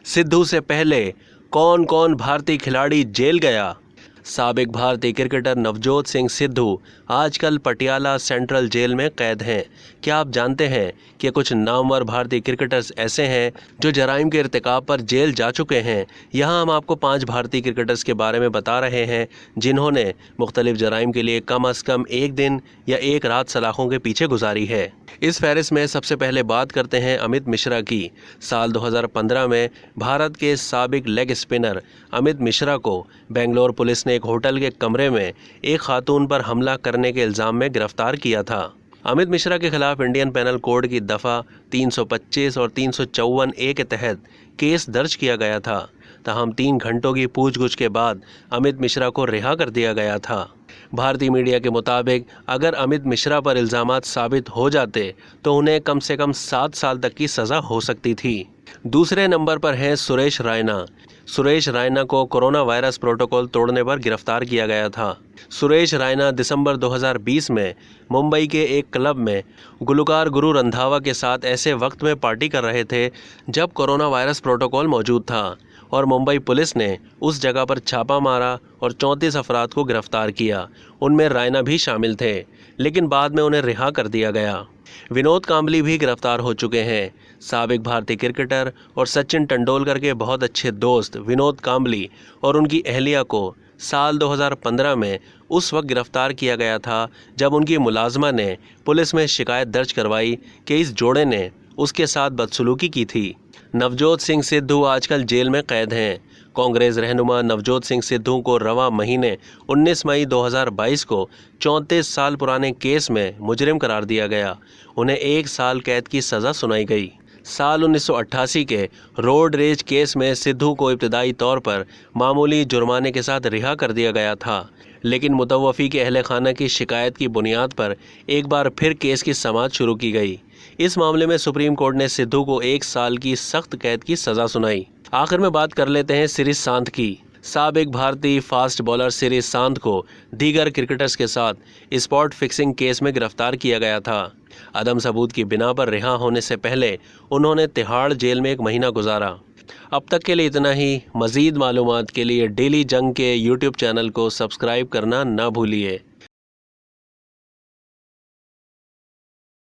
सिद्धू से पहले कौन कौन भारतीय खिलाड़ी जेल गया? साबिक भारतीय क्रिकेटर नवजोत सिंह सिद्धू आजकल पटियाला सेंट्रल जेल में कैद हैं। क्या आप जानते हैं कि कुछ नामवर भारतीय क्रिकेटर्स ऐसे हैं जो जराइम के इर्तिकाब पर जेल जा चुके हैं? यहाँ हम आपको 5 भारतीय क्रिकेटर्स के बारे में बता रहे हैं जिन्होंने मुख्तलिफ जराइम के लिए कम अज़ कम एक दिन या एक रात सलाखों के पीछे गुजारी है। इस फहरिस्त में सबसे पहले बात करते हैं अमित मिश्रा की। साल 2015 में भारत के साबिक लेग स्पिनर अमित मिश्रा को बेंगलोर पुलिस ने एक होटल के कमरे में एक खातून पर हमला करने के इल्ज़ाम में गिरफ्तार किया था। अमित मिश्रा के खिलाफ इंडियन पेनल कोड की दफ़ा 325 और 354A के तहत केस दर्ज किया गया था। ताहम 3 घंटों की पूछगछ के बाद अमित मिश्रा को रिहा कर दिया गया था। भारतीय मीडिया के मुताबिक अगर अमित मिश्रा पर इल्ज़ामात साबित हो जाते तो उन्हें कम से कम 7 साल तक की सज़ा हो सकती थी। दूसरे नंबर पर हैं सुरेश रायना। सुरेश रायना को कोरोना वायरस प्रोटोकॉल तोड़ने पर गिरफ्तार किया गया था। सुरेश रायना दिसंबर 2020 में मुंबई के एक क्लब में गुलकार गुरु रंधावा के साथ ऐसे वक्त में पार्टी कर रहे थे जब कोरोना वायरस प्रोटोकॉल मौजूद था और मुंबई पुलिस ने उस जगह पर छापा मारा और 34 अफराद को गिरफ्तार किया। उनमें रायना भी शामिल थे, लेकिन बाद में उन्हें रिहा कर दिया गया। विनोद कांबली भी गिरफ्तार हो चुके हैं। साबिक भारतीय क्रिकेटर और सचिन तेंदुलकर के बहुत अच्छे दोस्त विनोद कांबली और उनकी अहलिया को साल 2015 में उस वक्त गिरफ्तार किया गया था जब उनकी मुलाजमा ने पुलिस में शिकायत दर्ज करवाई कि इस जोड़े ने उसके साथ बदसलूकी की थी। नवजोत सिंह सिद्धू आजकल जेल में कैद हैं। कांग्रेस रहनुमा नवजोत सिंह सिद्धू को रवा महीने 19 मई 2022 को 34 साल पुराने केस में मुजरिम करार दिया गया। उन्हें 1 साल कैद की सज़ा सुनाई गई। साल 1988 के रोड रेज केस में सिद्धू को इब्तदाई तौर पर मामूली जुर्माने के साथ रिहा कर दिया गया था, लेकिन मुतव्वफ़ी के अहले खाना की शिकायत की बुनियाद पर एक बार फिर केस की समाअत शुरू की गई। इस मामले में सुप्रीम कोर्ट ने सिद्धू को 1 साल की सख्त कैद की सज़ा सुनाई। आखिर में बात कर लेते हैं श्री सांत की। साबिक भारतीय फास्ट बॉलर श्री सांत को दीगर क्रिकेटर्स के साथ स्पॉट फिक्सिंग केस में गिरफ्तार किया गया था। अदम सबूत की बिना पर रिहा होने से पहले उन्होंने तिहाड़ जेल में 1 महीना गुजारा। अब तक के लिए इतना ही। मज़ीद मालूमात के लिए डेली जंग के यूट्यूब चैनल को सब्सक्राइब करना ना भूलिए।